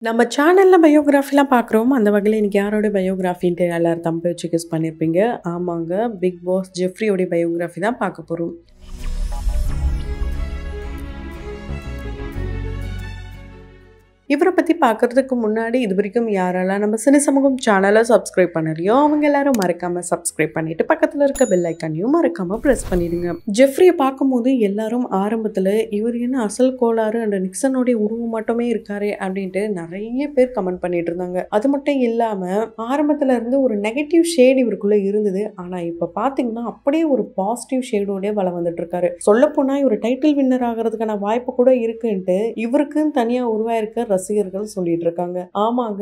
நம்ம சேனல்ல பயோகிராஃபிலாம் பார்க்குறோம். அந்த வகையில இன்னைக்கு யாரோட பயோகிராஃபின்ட்டு எல்லாரும் தம்பி வச்சு கெஸ் பண்ணியிருப்பீங்க. ஆமாங்க. பிக் பாஸ் ஜெஃப்ரியோட பயோகிராஃபி தான் பார்க்க போறோம். இவரை பற்றி பார்க்கறதுக்கு முன்னாடி இது வரைக்கும் யாரெல்லாம் நம்ம சினி சமூகம் சேனலை சப்ஸ்கிரைப் பண்ணலையோ அவங்க எல்லாரும் மறக்காமல் சப்ஸ்கிரைப் பண்ணிட்டு பக்கத்தில் இருக்க பெல் ஐக்கானையும் மறக்காமல் ப்ரெஸ் பண்ணிடுங்க. ஜெஃப்ரியை பார்க்கும்போது எல்லாரும் ஆரம்பத்தில் இவர் என்ன அசல் கோளாறு அண்ட் நிக்சனுடைய உருவம் மட்டுமே இருக்காரு அப்படின்ட்டு நிறைய பேர் கமெண்ட் பண்ணிட்டு இருந்தாங்க. அது மட்டும் இல்லாமல் ஆரம்பத்தில் இருந்து ஒரு நெகட்டிவ் ஷேட் இவருக்குள்ளே இருந்தது. ஆனால் இப்போ பார்த்தீங்கன்னா அப்படியே ஒரு பாசிட்டிவ் ஷேடோடய வளம் வந்துட்டு இருக்காரு. சொல்லப்போனால் இவர் டைட்டில் வின்னர் ஆகிறதுக்கான வாய்ப்பு கூட இருக்குன்ட்டு இவருக்குன்னு தனியாக உருவாயிருக்க ரசிகர்கள் சொல்லிட்டு இருக்காங்க. ஆமாங்க,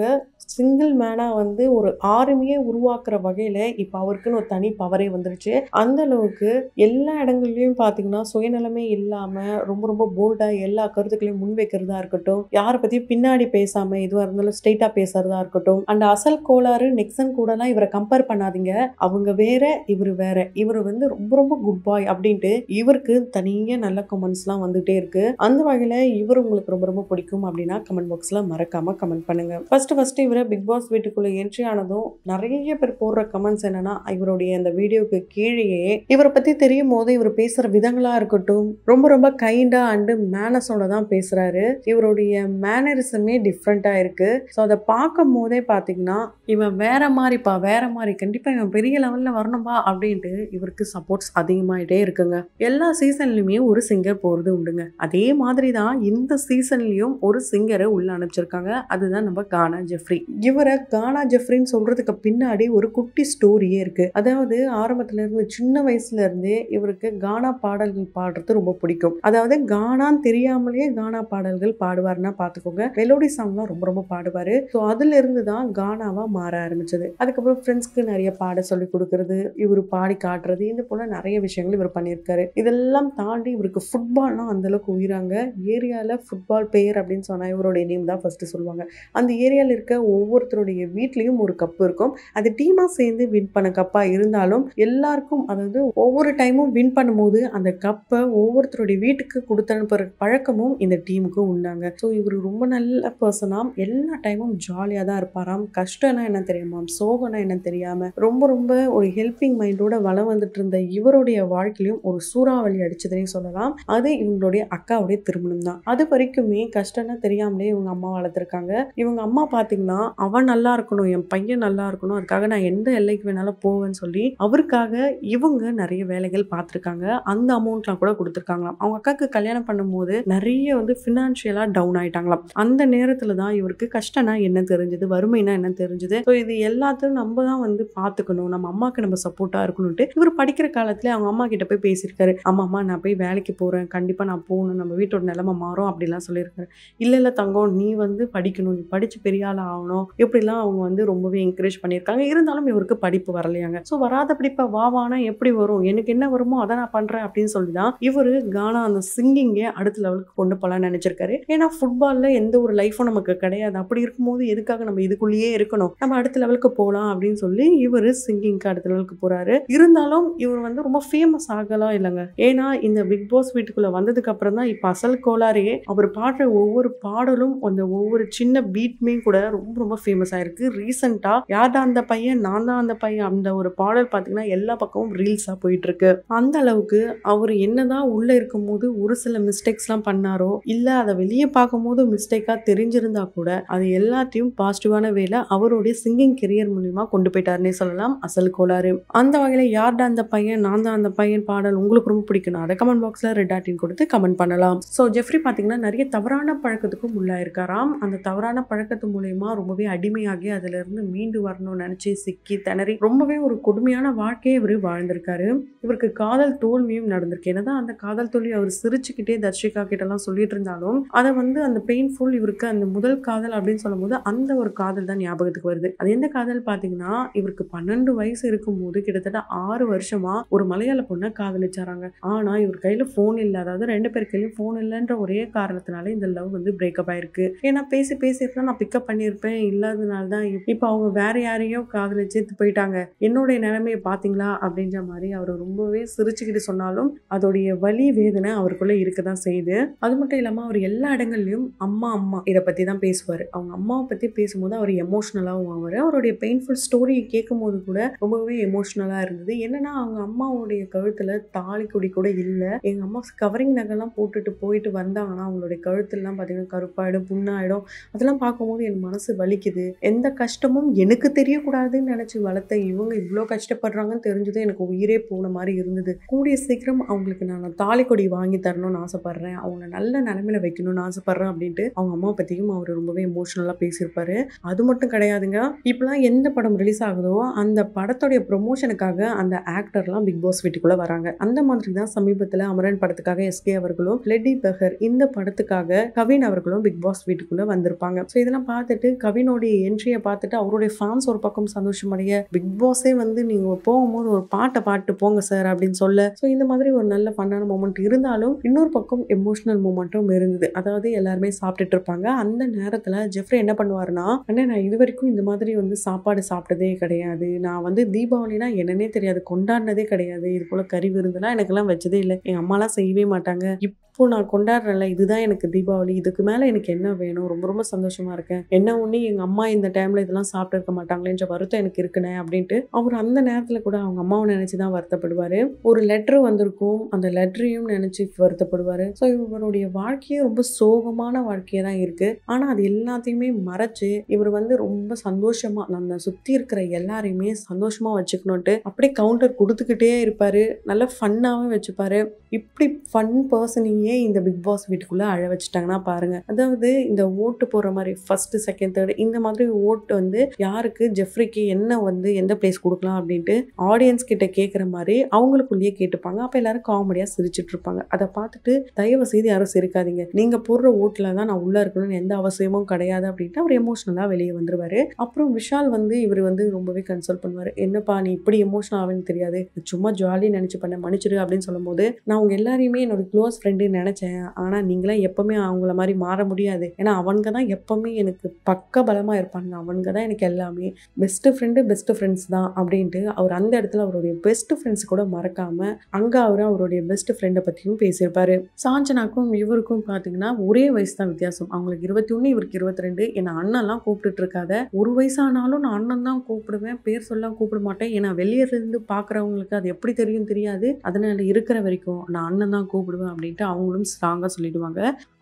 சிங்கிள் மேனா வந்து ஒரு ஆர்மியே உருவாக்குற வகையில இப்ப அவருக்குன்னு ஒரு தனி பவரே வந்துருச்சு. அந்த அளவுக்கு எல்லா இடங்கள்லயும் பாத்தீங்கன்னா சுயநலமே இல்லாம ரொம்ப ரொம்ப போல்டா எல்லா கருத்துக்களையும் முன்வைக்கிறதா இருக்கட்டும், யாரை பத்தியும் பின்னாடி பேசாம எதுவா இருந்தாலும் ஸ்ட்ரெயிட்டா பேசுறதா இருக்கட்டும், அந்த அசல் கோளாறு நிக்சன் கூட எல்லாம் இவரை கம்பேர் பண்ணாதீங்க, அவங்க வேற இவரு வேற, இவரு வந்து ரொம்ப ரொம்ப குட் பாய் அப்படின்ட்டு இவருக்கு தனியா நல்ல கமெண்ட்ஸ் எல்லாம் வந்துட்டே இருக்கு. அந்த வகையில இவர் உங்களுக்கு ரொம்ப ரொம்ப பிடிக்கும் அப்படின்னா கமெண்ட் பாக்ஸ்ல மறக்காம கமெண்ட் பண்ணுங்க. ஃபர்ஸ்ட் இவரை பிக் பாஸ் வீட்டுக்குள்ள என்ட்ரி ஆனதும் நிறைய பேர் போடுற கமெண்ட்ஸ் என்னன்னா, இவருடைய அந்த வீடியோக்கு கீழேயே இவரை பத்தி தெரியும் போது இவர் பேசுற விதங்களா இருக்கட்டும் ரொம்ப ரொம்ப கைண்டா அண்ட் மேனஸோட தான் பேசுறாரு. இவருடைய மேனரிசமே டிஃப்ரெண்டா இருக்கு. ஸோ அதை பார்க்கும் போதே பாத்தீங்கன்னா இவன் வேற மாதிரிப்பா, வேற மாதிரி, கண்டிப்பா இவன் பெரிய லெவல்ல வரணும்பா அப்படின்ட்டு இவருக்கு சப்போர்ட்ஸ் அதிகமாயிட்டே இருக்குங்க. எல்லா சீசன்லயுமே ஒரு சிங்கர் போறது உண்டுங்க. அதே மாதிரி தான் இந்த சீசன்லயும் ஒரு சிங்கரை உள்ள அனுப்பிச்சிருக்காங்க. அதுதான் நம்ம கானா ஜெஃப்ரி. இவரை கானா ஜெஃப்ரின்னு சொல்றதுக்கு பின்னாடி ஒரு குட்டி ஸ்டோரியே இருக்கு. அதாவது ஆரம்பத்துல இருந்து சின்ன வயசுல இருந்தே இவருக்கு கானா பாடல்கள் பாடுறது ரொம்ப பிடிக்கும். அதாவது கானான்னு தெரியாமலேயே கானா பாடல்கள் பாடுவாருன்னா பாத்துக்கோங்க. மெலோடி சாங்லாம் ரொம்ப ரொம்ப பாடுவாரு. ஸோ அதுல இருந்து தான் கானாவா மாற ஆரம்பிச்சது. அதுக்கப்புறம் ஃப்ரெண்ட்ஸ்க்கு நிறைய பாட சொல்லி கொடுக்கறது, இவர் பாடி காட்டுறது, இது போல நிறைய விஷயங்கள் இவர் பண்ணியிருக்காரு. இதெல்லாம் தாண்டி இவருக்கு ஃபுட்பால்னா அந்த அளவுக்கு உயிராங்க. ஏரியால ஃபுட்பால் பிளேயர் அப்படின்னு சொன்னா இவருடைய நேம் தான் ஃபர்ஸ்ட் சொல்லுவாங்க. அந்த ஏரியால இருக்க ஒவ்வொருத்தருடைய வீட்லயும் ஒரு கப் இருக்கும். அது டீமா சேர்ந்து வின் பண்ண கப்பா இருந்தாலும் எல்லாருக்கும், அதாவது ஒவ்வொரு டைமும் வின் பண்ணும்போது அந்த கப்பை ஒவ்வொருத்தருடைய வீட்டுக்கு கொடுத்து அனுப்புற பழக்கமும் இந்த டீமுக்கு உண்டாங்க. ஸோ இவர் ரொம்ப நல்ல பர்சனாம், எல்லா டைமும் ஜாலியாக தான் இருப்பாராம். கஷ்டம்னா என்ன தெரியுமா, சோகம்னா என்ன தெரியாம ரொம்ப ரொம்ப ஒரு ஹெல்பிங் மைண்டோட வளம் வந்துட்டு இருந்த இவருடைய வாழ்க்கையிலும் ஒரு சூறாவளி அடிச்சதுன்னே சொல்லலாம். அது இவங்களுடைய அக்காவுடைய திருமணம் தான். அது வரைக்குமே கஷ்டம்னா தெரியாமலே இவங்க அம்மா வளர்த்துருக்காங்க. இவங்க அம்மா பாத்தீங்கன்னா அவன் நல்லா இருக்கணும், என் பையன் நல்லா இருக்கணும், அதுக்காக நான் எந்த எல்லைக்கு வேணாலும் போவேன்னு சொல்லி அவருக்காக இவங்க நிறைய வேலைகள் பார்த்துருக்காங்க. அந்த அமௌண்ட்லாம் கூட கொடுத்துருக்காங்களாம். அவங்க அக்காவுக்கு கல்யாணம் பண்ணும்போது நிறைய வந்து ஃபினான்ஷியலா டவுன் ஆயிட்டாங்களாம். அந்த நேரத்துல தான் இவருக்கு கஷ்டம்னா என்ன தெரிஞ்சது, வறுமைனா என்ன தெரிஞ்சது. ஸோ இது எல்லாத்தையும் நம்ம தான் வந்து பார்த்துக்கணும், நம்ம அம்மாவுக்கு நம்ம சப்போர்ட்டா இருக்கணும்ட்டு இவர் படிக்கிற காலத்துல அவங்க அம்மா கிட்ட போய் பேசியிருக்காரு. அம்மா நான் போய் வேலைக்கு போறேன், கண்டிப்பா நான் போகணும், நம்ம வீட்டோட நிலைமை மாறும் அப்படிலாம் சொல்லியிருக்காரு. இல்ல தங்கம், நீ வந்து படிக்கணும், நீ படிச்சு பெரிய ஆள் ஆகணும், இப்படிலாம் அவங்க வந்து ரொம்பவே என்கரேஜ் பண்ணியிருக்காங்க. இருந்தாலும் இவருக்கு படிப்பு வரலையாங்க. ஸோ வராத படிப்பை வானா எப்படி வரும், எனக்கு என்ன வருமோ அதை நான் பண்றேன் அப்படின்னு சொல்லி தான் இவரு கானா அந்த சிங்கிங்கே அடுத்த லெவலுக்கு கொண்டு போகலான்னு நினைச்சிருக்காரு. ஏன்னா ஃபுட்பால்ல எந்த ஒரு லைஃபும் நமக்கு கிடையாது. அப்படி இருக்கும்போது எதுக்காக நம்ம இதுக்குள்ளேயே இருக்கணும், நம்ம அடுத்த லெவலுக்கு போகலாம் அப்படின்னு சொல்லி இவர் சிங்கிங்க்கு அடுத்த லெவலுக்கு போறாரு. இருந்தாலும் இவர் வந்து ரொம்ப ஃபேமஸ் ஆகலாம் இல்லைங்க. ஏன்னா இந்த பிக் பாஸ் வீட்டுக்குள்ள வந்ததுக்கு அப்புறம் தான் இப்ப அசல் கோளாரே அவர் பாடுற ஒவ்வொரு பாடலும் அந்த ஒவ்வொரு சின்ன பீட்மே கூட ரொம்ப ரொம்ப ஃபேமஸ் ஆயிருக்கு. ரீசெண்டா யார்டா அந்த பையன், நான் தான் அந்த பையன், அந்த ஒரு பாடல் பாத்தீங்கன்னா எல்லா பக்கமும் ரீல்ஸா போயிட்டு இருக்கு. அந்த அளவுக்கு அவர் என்னதான் உள்ள இருக்கும் போது ஒரு சில மிஸ்டேக்ஸ் எல்லாம் பண்ணாரோ, இல்ல அதை வெளியே பார்க்கும் போது மிஸ்டேக்கா தெரிஞ்சிருந்தா கூட அது எல்லாத்தையும் பாசிட்டிவான வேலை அவருடைய சிங்கிங் கெரியர் மூலியமா கொண்டு போயிட்டாருன்னே சொல்லலாம் அசல் கோளாறு. அந்த வகையில யார்டா அந்த பையன், நான் தான் அந்த பையன் பாடல் உங்களுக்கு ரொம்ப பிடிக்கணும், அதை கமெண்ட் பாக்ஸ்ல ரெட் ஆட்டின் கொடுத்து கமெண்ட் பண்ணலாம். ஸோ ஜெஃப்ரி பாத்தீங்கன்னா நிறைய தவறான பழக்கத்துக்கும் உள்ளாயிருக்காராம். அந்த தவறான பழக்கத்து மூலயமா ரொம்பவே அடிமையாகி அதுல இருந்து மீண்டு வரணும்னு நினைச்சு சிக்கி திணறி ரொம்பவே ஒரு கொடுமையான வாழ்க்கையை இவர் வாழ்ந்திருக்காரு. இவருக்கு காதல் தோல்வியும் நடந்திருக்கு. என்னதான் அந்த காதல் தோல்வி அவர் சிரிச்சுக்கிட்டே தர்ஷிகா கிட்ட எல்லாம் சொல்லிட்டு இருந்தாலும் அதை வந்து அந்த பெயின்ஃபுல் இவருக்கு அந்த முதல் காதல் அப்படின்னு சொல்லும் போது அந்த ஒரு காதல் தான் ஞாபகத்துக்கு வருது. அது எந்த காதல் பாத்தீங்கன்னா, இவருக்கு 12 வயசு இருக்கும் போது கிட்டத்தட்ட 6 வருஷமா ஒரு மலையாள பொண்ணை காதலிச்சாராங்க. ஆனா இவர் கையில போன் இல்ல, அதாவது 2 பேர் கையிலும் போன் இல்லைன்ற ஒரே காரணத்தினால இந்த லவ் வந்து பிரேக்கப் ஆயிருக்கு. ஏன்னா பேசி இருந்தா நான் பிக்கப் பண்ணியிருப்பேன், பையன் இல்லாதனால தான் இப்போ அவங்க வேற யாரையோ காதலிச்சு போயிட்டாங்க, என்னுடைய நிலைமையை பாத்தீங்களா அப்படின்ற மாதிரி அவர் ரொம்பவே சிரிச்சுக்கிட்டு சொன்னாலும் அதோடைய வலி வேதனை அவருக்குள்ள இருக்கதான் செய்யுது. அது மட்டும் இல்லாம அவர் எல்லா இடங்கள்லயும் அம்மா அம்மா இதை பத்தி தான் பேசுவாரு. அவங்க அம்மாவை பத்தி பேசும்போது அவர் எமோஷனலாகவும் ஆவாரு. அவருடைய பெயின்ஃபுல் ஸ்டோரியை கேட்கும் போது கூட ரொம்பவே எமோஷனலா இருந்தது. என்னன்னா அவங்க அம்மாவுடைய கழுத்துல தாலி கொடி கூட இல்ல. எங்க அம்மா கவரிங் நகைலாம் போட்டுட்டு போயிட்டு வந்தாங்கன்னா அவங்களுடைய கழுத்துலாம் பாத்தீங்கன்னா கருப்பாயிடும், புண்ணாயிடும். அதெல்லாம் பார்க்கும்போது என் மனசு வலிக்குது. எந்த கஷ்டமும் எனக்கு தெரியக்கூடாதுன்னு நினைச்சு வளர்த்த இவங்க இவ்வளோ கஷ்டப்படுறாங்கன்னு தெரிஞ்சது எனக்கு உயிரே போன மாதிரி இருந்தது. கூடிய சீக்கிரம் அவங்களுக்கு நான் தாலி கொடி வாங்கி தரணும்னு ஆசைப்படுறேன், அவங்கள நல்ல நிலைமையில வைக்கணும்னு ஆசைப்படுறேன் அப்படின்ட்டு அவங்க அம்மா பத்தியும் அவர் ரொம்பவே எமோஷனலா பேசியிருப்பாரு. அது மட்டும் கிடையாதுங்க, இப்பெல்லாம் எந்த படம் ரிலீஸ் ஆகுதோ அந்த படத்துடைய ப்ரொமோஷனுக்காக அந்த ஆக்டர்லாம் பிக் பாஸ் வீட்டுக்குள்ள வராங்க. அந்த மாதிரி தான் சமீபத்தில் அமரன் படத்துக்காக எஸ்கே அவர்களும் லெடி பெஹர் இந்த படத்துக்காக கவின் அவர்களும் பிக் பாஸ் வீட்டுக்குள்ள வந்திருப்பாங்க. ஸோ இதெல்லாம் பார்த்துட்டு கவினோடைய என்ட்ரியை பார்த்துட்டு அவருடைய ஃபேன்ஸ் ஒரு பக்கம் சந்தோஷமடைய, பிக் பாஸே வந்து நீங்க போகும்போது ஒரு பாட்டை பாட்டு போங்க சார் அப்படின்னு சொல்ல, ஸோ இந்த மாதிரி ஒரு நல்ல ஃபன்னான மூமெண்ட் இருந்தாலும் இன்னொரு பக்கம் எமோஷனல் மூமெண்ட்டும் இருந்தது. அதாவது எல்லாருமே சாப்பிட்டுட்டு இருப்பாங்க. அந்த நேரத்தில் ஜெஃப்ரி என்ன பண்ணுவாருன்னா, அண்ணே நான் இது வரைக்கும் இந்த மாதிரி வந்து சாப்பாடு சாப்பிட்டதே கிடையாது, நான் வந்து தீபாவளினா என்னன்னே தெரியாது, கொண்டாடினதே கிடையாது, இது போல கறி விருந்துலாம் எனக்கெல்லாம் வச்சதே இல்லை, எங்கள் அம்மாலாம் செய்யவே மாட்டாங்க, இப்போ நான் கொண்டாடுறேன்ல இதுதான் எனக்கு தீபாவளி, இதுக்கு மேலே எனக்கு என்ன வேணும், ரொம்ப ரொம்ப சந்தோஷமா இருக்கேன், என்ன ஒன்று எங்கள் அம்மா இந்த டைமில் இதெல்லாம் சாப்பிட்டு இருக்க மாட்டாங்களேன்ற வருத்தம் எனக்கு இருக்குண்ணே அப்படின்ட்டு அவர் அந்த நேரத்தில் கூட அவங்க அம்மாவை நினச்சி தான் வருத்தப்படுவார். ஒரு லெட்ரு வந்திருக்கும், அந்த லெட்டரையும் நினச்சி வருத்தப்படுவார். ஸோ இவருடைய வாழ்க்கையே ரொம்ப சோகமான வாழ்க்கையாக தான் இருக்குது. ஆனால் அது எல்லாத்தையுமே மறைச்சு இவர் வந்து ரொம்ப சந்தோஷமாக நம்ம சுற்றி இருக்கிற எல்லாரையுமே சந்தோஷமாக வச்சுக்கணுன்ட்டு அப்படியே கவுண்டர் கொடுத்துக்கிட்டே இருப்பார். நல்லா ஃபன்னாகவும் வச்சுப்பார். இப்படி ஃபன் பர்சனையே இந்த பிக் பாஸ் வீட்டுக்குள்ளே அழ வச்சுட்டாங்கன்னா பாருங்க. அதாவது இந்த ஓட்டு போடுற மாதிரி ஃபர்ஸ்ட் செகண்ட் தேர்ட் இந்த மாதிரி ஓட்டு வந்து யாருக்கு ஜெஃப்ரிக்கு என்ன வந்து எந்த பிளேஸ் கொடுக்கலாம் அப்படின்ட்டு ஆடியன்ஸ் கிட்ட கேட்குற மாதிரி அவங்களுக்குள்ளேயே கேட்டுப்பாங்க. அப்போ எல்லாரும் காமெடியாக சிரிச்சுட்டு இருப்பாங்க. அதை பார்த்துட்டு தயவு செய்து யாரும் சிரிக்காதீங்க, நீங்க போடுற ஓட்டில் தான் நான் உள்ள இருக்கணும்னு எந்த அவசியமும் கிடையாது அப்படின்ட்டு அவர் எமோஷனலாக வெளியே வந்துருவாரு. அப்புறம் விஷால் வந்து இவர் வந்து ரொம்பவே கன்சல்ட் பண்ணுவார். என்னப்பா நீ இப்படி எமோஷனல் ஆகுன்னு தெரியாது, சும்மா ஜாலியாக நினச்சி பண்ண மன்னிச்சிரு அப்படின்னு சொல்லும்போது, நான் அவங்க எல்லாரையுமே என்னோட க்ளோஸ் ஃப்ரெண்டு நினைச்சேன், ஆனால் நீங்களாம் எப்பவுமே அவங்கள மாதிரி மாற முடியாது, ஏன்னா அவங்க தான் எப்பவுமே எனக்கு பக்க பலமாக இருப்பாங்க, அவங்க தான் எனக்கு எல்லாமே, பெஸ்ட் ஃப்ரெண்ட்ஸ் தான் அப்படின்ட்டு அவர் அந்த இடத்துல அவருடைய பெஸ்ட் ஃப்ரெண்ட்ஸ் கூட மறக்காம அங்கே அவருடைய பெஸ்ட் ஃப்ரெண்டை பற்றியும் பேசியிருப்பாரு. சாஞ்சனாக்கும் இவருக்கும் பார்த்தீங்கன்னா ஒரே வயசு தான் வித்தியாசம். அவங்களுக்கு 21, இவருக்கு 22. என்னை அண்ணன்லாம் கூப்பிட்டுட்டு இருக்காத, ஒரு வயசானாலும் நான் அண்ணன் தான் கூப்பிடுவேன், பேர் சொல்ல கூப்பிட மாட்டேன், ஏன்னா வெளியிலிருந்து பார்க்குறவங்களுக்கு அது எப்படி தெரியும் தெரியாது, அதனால இருக்கிற வரைக்கும் நான் அண்ணன் தான் கூப்பிடுவேன் அப்படின்ட்டு அவங்களும் ஸ்ட்ராங்காக சொல்லிடுவாங்க.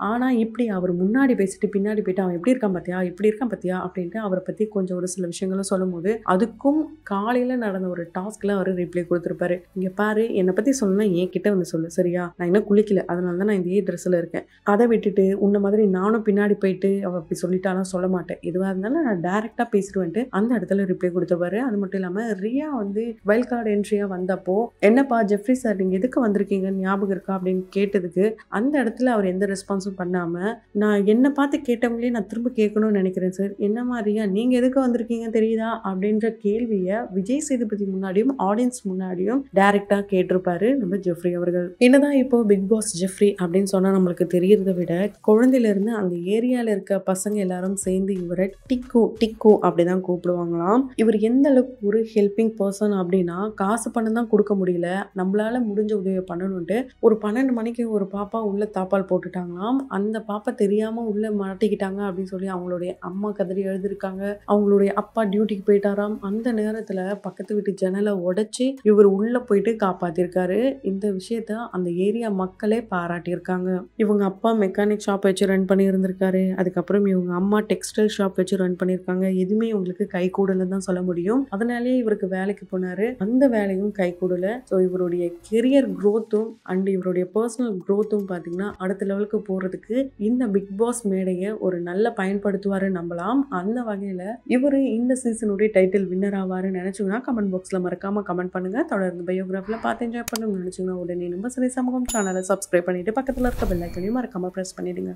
ஆனால் இப்படி அவர் முன்னாடி பேசிட்டு பின்னாடி போயிட்டு அவன் எப்படி இருக்கான் பார்த்தியா, இப்படி இருக்கான் பார்த்தியா அப்படின்ட்டு அவரை பற்றி கொஞ்சம் ஒரு சில விஷயங்களும் சொல்லும் போது அதுக்கும் காலையில் நடந்த ஒரு டாஸ்கில் அவர் ரிப்ளை கொடுத்துருப்பாரு. இங்கே பாரு, என்னை பற்றி சொல்லணும்னா என் கிட்ட வந்து சொல்லு சரியா, நான் இன்னும் குளிக்கல, அதனால தான் நான் இதே ட்ரெஸ்ஸில் இருக்கேன், அதை விட்டுட்டு உன்ன மாதிரி நானும் பின்னாடி போயிட்டு அவள் அப்படி சொல்லிட்டாலும் சொல்ல மாட்டேன், எதுவாக இருந்தாலும் நான் டைரெக்டாக பேசிடுவேன்ட்டு அந்த இடத்துல ரிப்ளை கொடுத்துருப்பாரு. அது மட்டும் இல்லாமல் ரியா வந்து வைல்ட் கார்டு என்ட்ரியாக வந்தப்போ என்னப்பா ஜெஃப்ரி சார் நீங்கள் எதுக்கு வந்திருக்கீங்கன்னு ஞாபகம் இருக்கா அப்படின்னு கேட்டதுக்கு அந்த இடத்துல அவர் எந்த ரெஸ்பான்ஸும் பண்ணாமல், நான் என்னை பார்த்து கேட்டவங்களே நான் திரும்ப கேட்கணும்னு நினைக்கிறேன் சார், என்ன மாதிரியா நீங்கள் எதுக்கு வந்திருக்கீங்க தெரியுதா அப்படின்ற கேள்வியை விஜய் சேதுபதி முன்னாடியும் ஆடியன்ஸ் முன்னாடியும் டைரக்டாக கேட்டிருப்பாரு நம்ம ஜெஃப்ரி அவர்கள். என்னதான் இப்போ பிக் பாஸ் ஜெஃப்ரி அப்படின்னு சொன்னால் நம்மளுக்கு தெரியறதை விட குழந்தையிலேருந்து அந்த ஏரியாவில் இருக்க பசங்க எல்லாரும் சேர்ந்து இவரை டிக்கு டிக்கு அப்படிதான் கூப்பிடுவாங்களாம். இவர் எந்த அளவுக்கு ஒரு ஹெல்பிங் பர்சன் அப்படின்னா, காசு பணம் தான் கொடுக்க முடியல, நம்மளால முடிஞ்ச உதவியை பண்ணணும்ட்டு ஒரு 12 மணிக்கு ஒரு பாப்பா உள்ள தாப்பால் போட்டுட்டாங்களாம். அந்த பாப்பா தெரியாம உள்ள மாட்டிக்கிட்டாங்க அப்படின்னு சொல்லி அவங்களுடைய அம்மா கதறி எழுதிருக்காங்க. அவங்களுடைய அப்பா டியூட்டிக்கு போயிட்டாராம். அந்த நேரத்துல பக்கத்து வீட்டு ஜன்னலை உடைச்சி இவர் உள்ள போயிட்டு காப்பாத்திருக்காரு. இந்த விஷயத்த அந்த ஏரியா மக்களே பாராட்டியிருக்காங்க. இவங்க அப்பா மெக்கானிக் ஷாப் வச்சு ரன் பண்ணி இருந்திருக்காரு. அதுக்கப்புறம் இவங்க அம்மா டெக்ஸ்டைல் ஷாப் வச்சு ரன் பண்ணியிருக்காங்க. எதுவுமே இவங்களுக்கு கை கூடல தான் சொல்ல முடியும். அதனாலேயே இவருக்கு வேலைக்கு போனாரு. அந்த வேலையும் கை கூடல. ஸோ இவருடைய கெரியர் க்ரோத்தும் அண்ட் இவருடைய பர்சனல் க்ரோத்தும் பார்த்தீங்கன்னா அடுத்த லெவலுக்கு போறதுக்கு இந்த பிக் பாஸ் மேடையை ஒரு நல்ல பயன்படுத்துவாரு நம்பலாம். அந்த வகையில இவரு இந்த சீசனுடைய டைட்டில் வின்னர் ஆவாருன்னு நினைச்சீங்கன்னா கமெண்ட் பாக்ஸ்ல மறக்காம கமெண்ட் பண்ணுங்க. தொடர்ந்து பயோகிராஃபில பார்த்து என்ஜாய் பண்ணணும்னு நினைச்சீங்கன்னா உடனே நம்ம சினி சமூகம் சேனலை சப்ஸ்கிரைப் பண்ணிட்டு பக்கத்துல இருக்க பெல் ஐக்கனையும் மறக்காம பிரஸ் பண்ணிடுங்க.